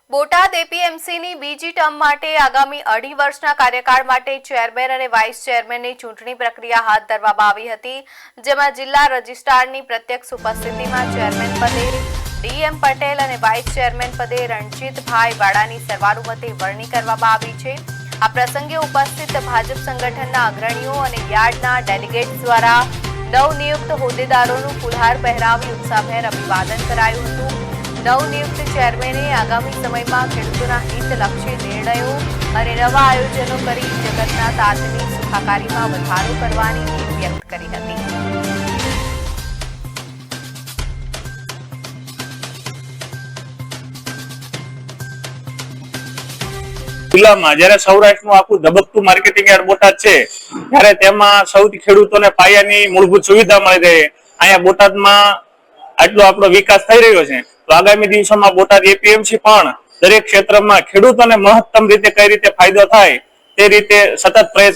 બોટાદ એપીએમસીની બીજી ટર્મ માટે આગામી 2.5 વર્ષના કાર્યકાળ માટે ચેરમેન અને વાઇસ ચેરમેનની ચૂંટણી પ્રક્રિયા હાથ ધરવામાં આવી હતી, જેમાં જિલ્લા રજિસ્ટ્રારની પ્રત્યક્ષ ઉપસ્થિતિમાં ચેરમેન પદે ડીએમ પટેલ અને વાઇસ ચેરમેન પદે રણજીતભાઈ વાડાની સર્વાનુમતે વરણી કરવામાં આવી છે। આ પ્રસંગે ઉપસ્થિત ભાજપ સંગઠનના અગ્રણીઓ અને યાર્ડના ડેલિગેટ્સ દ્વારા નવનિયુક્ત હોદ્દેદારોનું ફુલહાર પહેરાવી ઉત્સાહભેર અભિવાદન કરાયું હતું। નવનિયુક્ત ચેરમેને આગામી સમયમાં ખેડૂતોના હિતલક્ષી નિર્ણયો અને નવા આયોજનો કરી જગતના તાતની સુખાકારીમાં વધારો કરવાની નેમ વ્યક્ત કરી હતી। જિલ્લામાં જ્યારે સૌરાષ્ટ્રનું આખું ધબકતું માર્કેટિંગ યાર્ડ બોટાદ છે, ત્યારે તેમાં સૌથી ખેડૂતોને પાયાની મૂળભૂત સુવિધા મળી રહે। અહીંયા બોટાદમાં આટલો આપણો વિકાસ થઈ રહ્યો છે, તો આગામી દિવસોમાં બોટાદ એપીએમસી પણ દરેક ક્ષેત્રમાં ખેડૂતોને મહત્તમ રીતે કઈ રીતે ફાયદો થાય તે રીતે સતત પ્રયત્ન